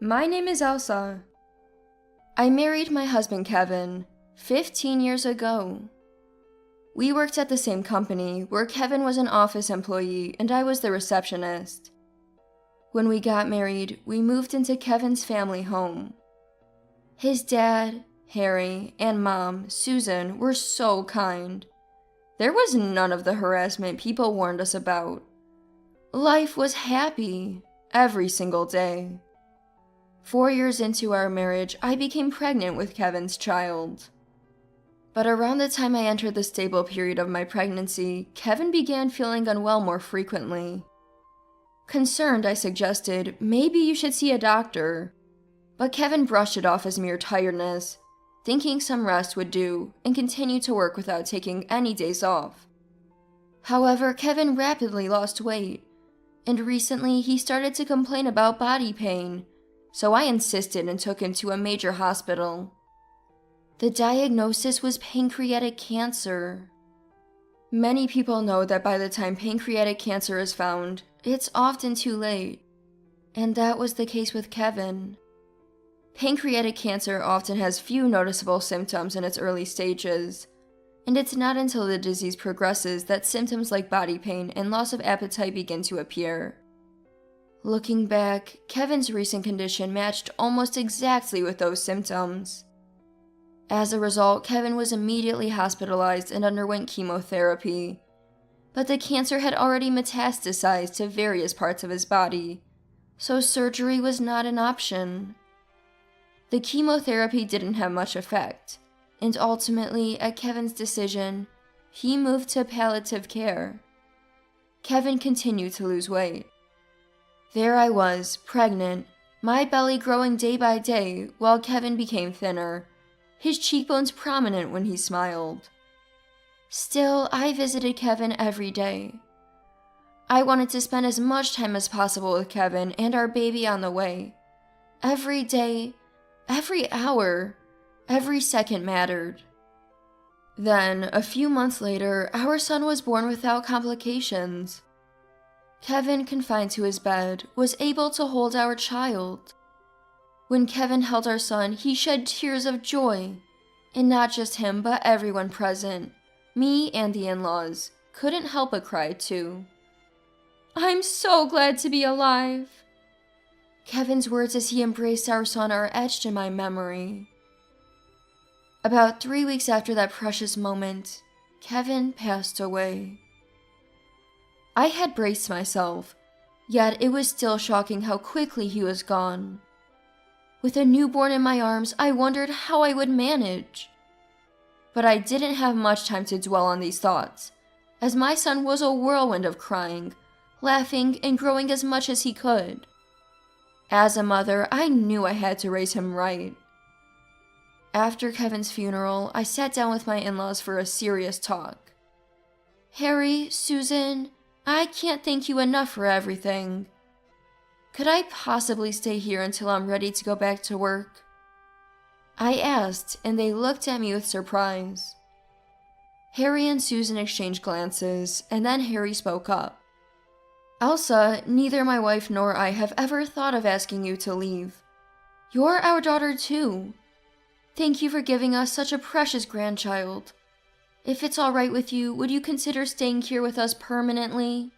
My name is Elsa. I married my husband Kevin 15 years ago. We worked at the same company where Kevin was an office employee and I was the receptionist. When we got married, we moved into Kevin's family home. His dad, Harry, and mom, Susan, were so kind. There was none of the harassment people warned us about. Life was happy every single day. 4 years into our marriage, I became pregnant with Kevin's child. But around the time I entered the stable period of my pregnancy, Kevin began feeling unwell more frequently. Concerned, I suggested, maybe you should see a doctor. But Kevin brushed it off as mere tiredness, thinking some rest would do, and continued to work without taking any days off. However, Kevin rapidly lost weight, and recently he started to complain about body pain, so I insisted and took him to a major hospital. The diagnosis was pancreatic cancer. Many people know that by the time pancreatic cancer is found, it's often too late, and that was the case with Kevin. Pancreatic cancer often has few noticeable symptoms in its early stages, and it's not until the disease progresses that symptoms like body pain and loss of appetite begin to appear. Looking back, Kevin's recent condition matched almost exactly with those symptoms. As a result, Kevin was immediately hospitalized and underwent chemotherapy, but the cancer had already metastasized to various parts of his body, so surgery was not an option. The chemotherapy didn't have much effect, and ultimately, at Kevin's decision, he moved to palliative care. Kevin continued to lose weight. There I was, pregnant, my belly growing day by day while Kevin became thinner, his cheekbones prominent when he smiled. Still, I visited Kevin every day. I wanted to spend as much time as possible with Kevin and our baby on the way. Every day, every hour, every second mattered. Then, a few months later, our son was born without complications. Kevin, confined to his bed, was able to hold our child. When Kevin held our son, he shed tears of joy. And not just him, but everyone present, me and the in-laws, couldn't help but cry too. "I'm so glad to be alive." Kevin's words as he embraced our son are etched in my memory. About 3 weeks after that precious moment, Kevin passed away. I had braced myself, yet it was still shocking how quickly he was gone. With a newborn in my arms, I wondered how I would manage. But I didn't have much time to dwell on these thoughts, as my son was a whirlwind of crying, laughing, and growing as much as he could. As a mother, I knew I had to raise him right. After Kevin's funeral, I sat down with my in-laws for a serious talk. "Harry, Susan, I can't thank you enough for everything. Could I possibly stay here until I'm ready to go back to work?" I asked, and they looked at me with surprise. Harry and Susan exchanged glances, and then Harry spoke up. "Elsa, neither my wife nor I have ever thought of asking you to leave. You're our daughter too. Thank you for giving us such a precious grandchild. If it's all right with you, would you consider staying here with us permanently?"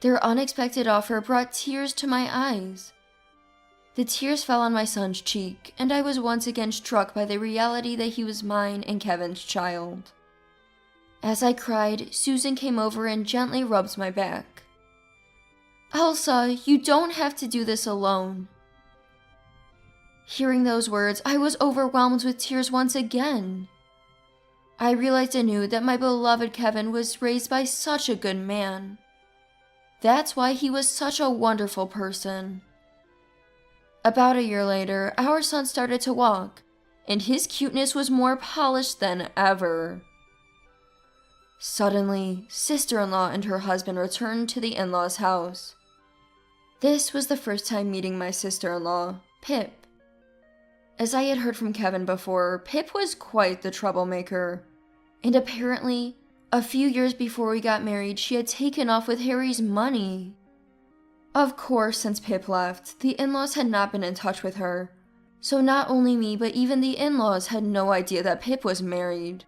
Their unexpected offer brought tears to my eyes. The tears fell on my son's cheek, and I was once again struck by the reality that he was mine and Kevin's child. As I cried, Susan came over and gently rubbed my back. "Elsa, you don't have to do this alone." Hearing those words, I was overwhelmed with tears once again. I realized anew that my beloved Kevin was raised by such a good man. That's why he was such a wonderful person. About a year later, our son started to walk, and his cuteness was more polished than ever. Suddenly, sister-in-law and her husband returned to the in-laws' house. This was the first time meeting my sister-in-law, Pip. As I had heard from Kevin before, Pip was quite the troublemaker, and apparently, a few years before we got married, she had taken off with Harry's money. Of course, since Pip left, the in-laws had not been in touch with her, so not only me but even the in-laws had no idea that Pip was married.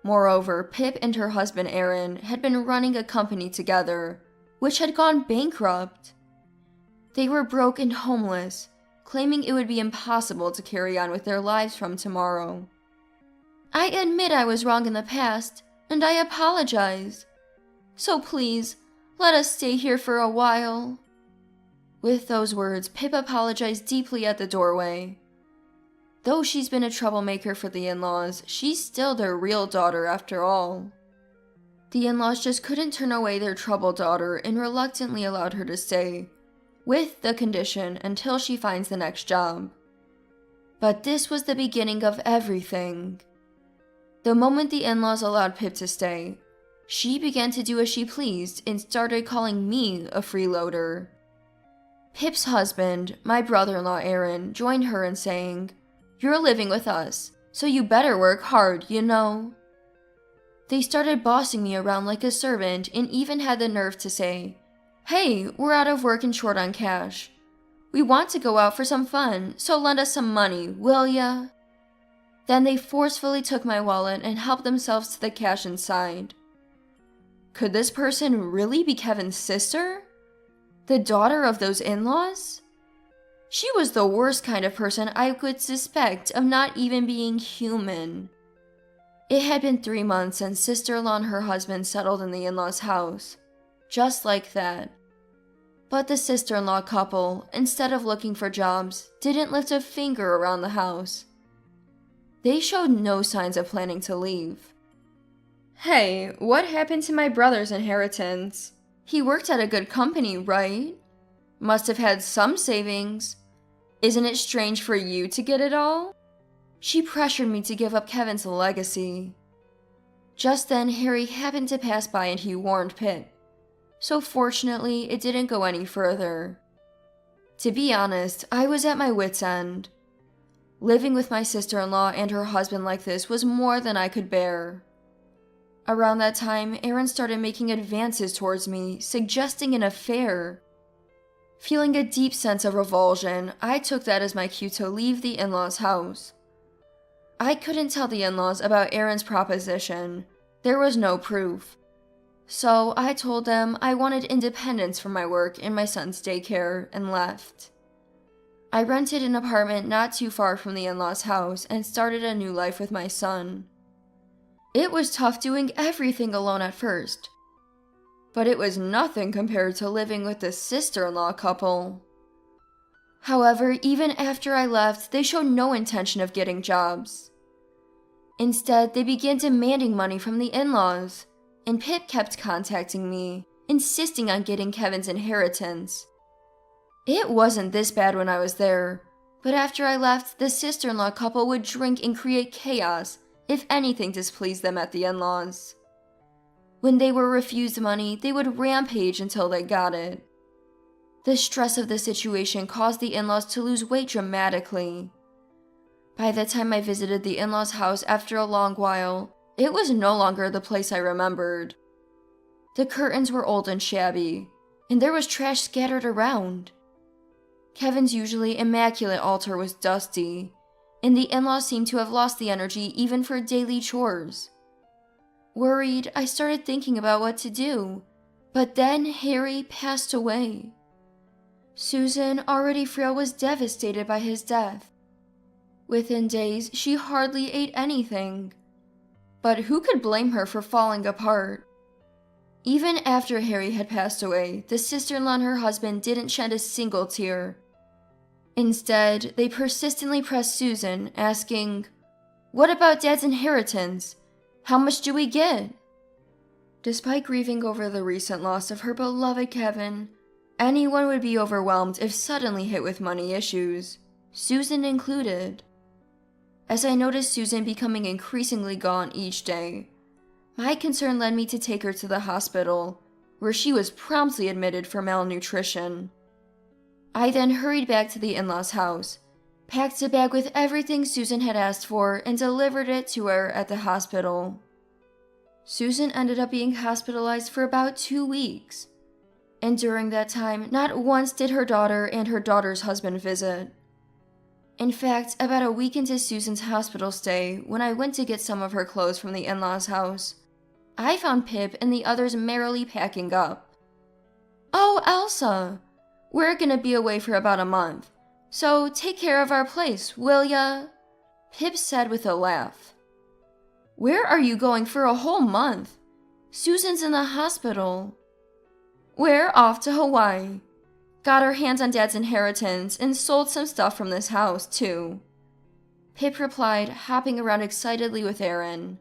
Moreover, Pip and her husband Aaron had been running a company together, which had gone bankrupt. They were broke and homeless, claiming it would be impossible to carry on with their lives from tomorrow. I admit I was wrong in the past, and I apologize. So please, let us stay here for a while. With those words, Pip apologized deeply at the doorway. Though she's been a troublemaker for the in-laws, she's still their real daughter after all. The in-laws just couldn't turn away their troubled daughter and reluctantly allowed her to stay, with the condition until she finds the next job. But this was the beginning of everything. The moment the in-laws allowed Pip to stay, she began to do as she pleased and started calling me a freeloader. Pip's husband, my brother-in-law Aaron, joined her in saying, "You're living with us, so you better work hard, you know." They started bossing me around like a servant and even had the nerve to say, "Hey, we're out of work and short on cash. We want to go out for some fun, so lend us some money, will ya?" Then they forcefully took my wallet and helped themselves to the cash inside. Could this person really be Kevin's sister? The daughter of those in-laws? She was the worst kind of person I could suspect of not even being human. It had been 3 months since sister-in-law and her husband settled in the in-laws' house. Just like that. But the sister-in-law couple, instead of looking for jobs, didn't lift a finger around the house. They showed no signs of planning to leave. "Hey, what happened to my brother's inheritance? He worked at a good company, right? Must have had some savings. Isn't it strange for you to get it all?" She pressured me to give up Kevin's legacy. Just then, Harry happened to pass by and he warned Pip. So fortunately, it didn't go any further. To be honest, I was at my wit's end. Living with my sister-in-law and her husband like this was more than I could bear. Around that time, Aaron started making advances towards me, suggesting an affair. Feeling a deep sense of revulsion, I took that as my cue to leave the in-laws' house. I couldn't tell the in-laws about Aaron's proposition. There was no proof. So I told them I wanted independence from my work in my son's daycare and left. I rented an apartment not too far from the in-laws' house and started a new life with my son. It was tough doing everything alone at first, but it was nothing compared to living with the sister-in-law couple. However, even after I left, they showed no intention of getting jobs. Instead, they began demanding money from the in-laws, and Pip kept contacting me, insisting on getting Kevin's inheritance. It wasn't this bad when I was there, but after I left, the sister-in-law couple would drink and create chaos if anything displeased them at the in-laws. When they were refused money, they would rampage until they got it. The stress of the situation caused the in-laws to lose weight dramatically. By the time I visited the in-laws' house after a long while, it was no longer the place I remembered. The curtains were old and shabby, and there was trash scattered around. Kevin's usually immaculate altar was dusty, and the in-laws seemed to have lost the energy even for daily chores. Worried, I started thinking about what to do, but then Harry passed away. Susan, already frail, was devastated by his death. Within days, she hardly ate anything. But who could blame her for falling apart? Even after Harry had passed away, the sister-in-law and her husband didn't shed a single tear. Instead, they persistently pressed Susan, asking, "What about Dad's inheritance? How much do we get?" Despite grieving over the recent loss of her beloved Kevin, anyone would be overwhelmed if suddenly hit with money issues, Susan included. As I noticed Susan becoming increasingly gaunt each day, my concern led me to take her to the hospital, where she was promptly admitted for malnutrition. I then hurried back to the in-laws' house, packed a bag with everything Susan had asked for, and delivered it to her at the hospital. Susan ended up being hospitalized for about 2 weeks. And during that time, not once did her daughter and her daughter's husband visit. In fact, about a week into Susan's hospital stay, when I went to get some of her clothes from the in-laws' house, I found Pip and the others merrily packing up. "Oh, Elsa, we're gonna be away for about a month, so take care of our place, will ya?" Pip said with a laugh. "Where are you going for a whole month? Susan's in the hospital." "We're off to Hawaii. Got our hands on Dad's inheritance and sold some stuff from this house, too," Pip replied, hopping around excitedly with Aaron.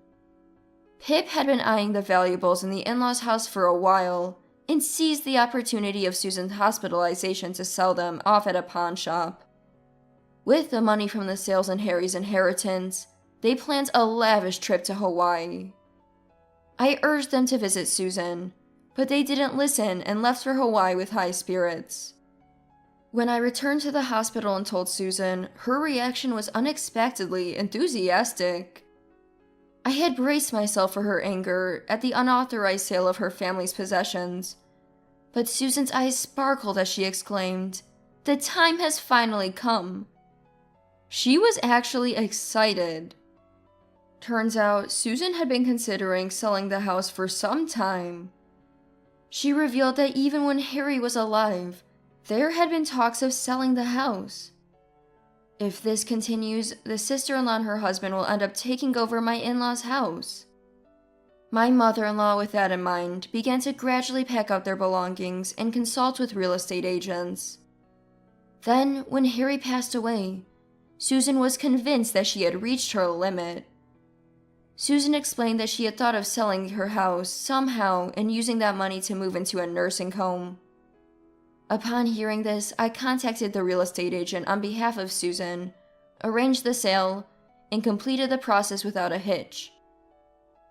Pip had been eyeing the valuables in the in-laws' house for a while and seized the opportunity of Susan's hospitalization to sell them off at a pawn shop. With the money from the sales and Harry's inheritance, they planned a lavish trip to Hawaii. I urged them to visit Susan, but they didn't listen and left for Hawaii with high spirits. When I returned to the hospital and told Susan, her reaction was unexpectedly enthusiastic. I had braced myself for her anger at the unauthorized sale of her family's possessions, but Susan's eyes sparkled as she exclaimed, "The time has finally come." She was actually excited. Turns out, Susan had been considering selling the house for some time. She revealed that even when Harry was alive, there had been talks of selling the house. If this continues, the sister-in-law and her husband will end up taking over my in-laws' house. My mother-in-law, with that in mind, began to gradually pack up their belongings and consult with real estate agents. Then, when Harry passed away, Susan was convinced that she had reached her limit. Susan explained that she had thought of selling her house somehow and using that money to move into a nursing home. Upon hearing this, I contacted the real estate agent on behalf of Susan, arranged the sale, and completed the process without a hitch.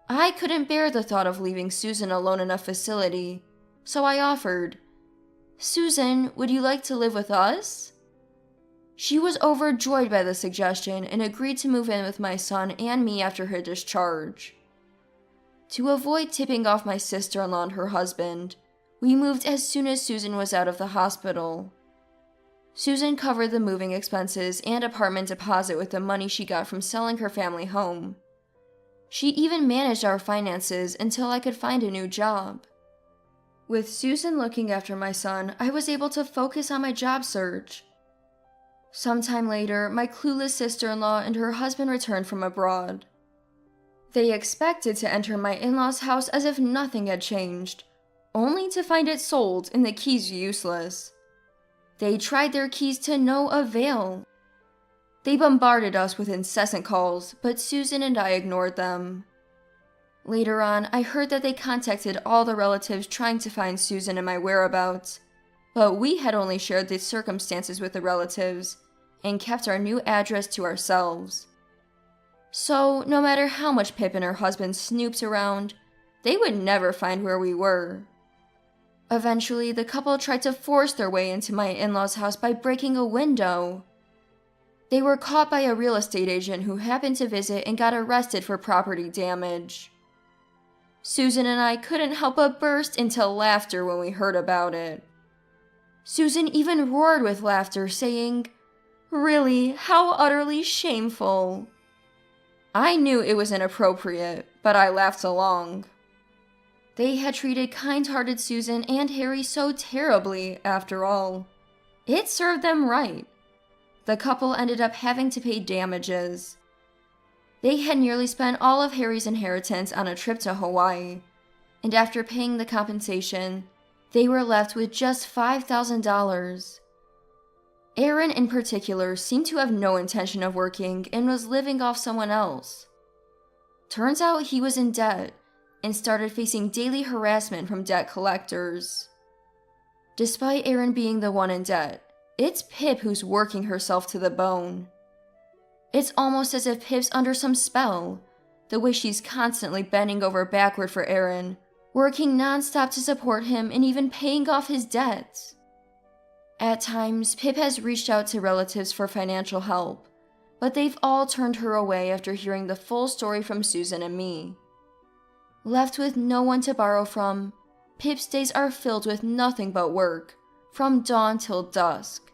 I couldn't bear the thought of leaving Susan alone in a facility, so I offered, "Susan, would you like to live with us?" She was overjoyed by the suggestion and agreed to move in with my son and me after her discharge. To avoid tipping off my sister-in-law and her husband, we moved as soon as Susan was out of the hospital. Susan covered the moving expenses and apartment deposit with the money she got from selling her family home. She even managed our finances until I could find a new job. With Susan looking after my son, I was able to focus on my job search. Sometime later, my clueless sister-in-law and her husband returned from abroad. They expected to enter my in-laws' house as if nothing had changed, only to find it sold and the keys useless. They tried their keys to no avail. They bombarded us with incessant calls, but Susan and I ignored them. Later on, I heard that they contacted all the relatives trying to find Susan and my whereabouts, but we had only shared the circumstances with the relatives and kept our new address to ourselves. So, no matter how much Pip and her husband snooped around, they would never find where we were. Eventually, the couple tried to force their way into my in-laws' house by breaking a window. They were caught by a real estate agent who happened to visit and got arrested for property damage. Susan and I couldn't help but burst into laughter when we heard about it. Susan even roared with laughter, saying, "Really, how utterly shameful." I knew it was inappropriate, but I laughed along. They had treated kind-hearted Susan and Harry so terribly, after all. It served them right. The couple ended up having to pay damages. They had nearly spent all of Harry's inheritance on a trip to Hawaii, and after paying the compensation, they were left with just $5,000. Aaron, in particular, seemed to have no intention of working and was living off someone else. Turns out he was in debt and started facing daily harassment from debt collectors. Despite Aaron being the one in debt, it's Pip who's working herself to the bone. It's almost as if Pip's under some spell, the way she's constantly bending over backward for Aaron, working nonstop to support him and even paying off his debts. At times, Pip has reached out to relatives for financial help, but they've all turned her away after hearing the full story from Susan and me. Left with no one to borrow from, Pip's days are filled with nothing but work, from dawn till dusk.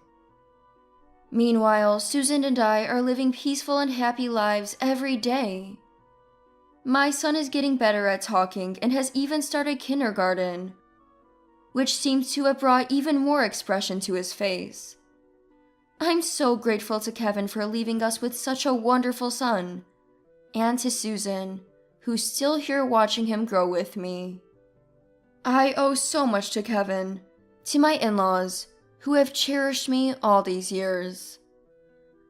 Meanwhile, Susan and I are living peaceful and happy lives every day. My son is getting better at talking and has even started kindergarten, which seems to have brought even more expression to his face. I'm so grateful to Kevin for leaving us with such a wonderful son, and to Susan, who's still here watching him grow with me. I owe so much to Kevin, to my in-laws, who have cherished me all these years.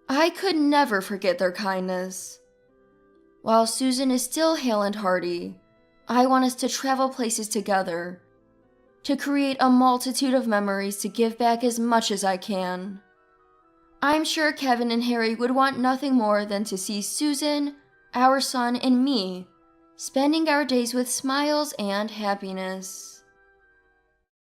I could never forget their kindness. While Susan is still hale and hearty, I want us to travel places together, to create a multitude of memories to give back as much as I can. I'm sure Kevin and Harry would want nothing more than to see Susan, our son, and me spending our days with smiles and happiness.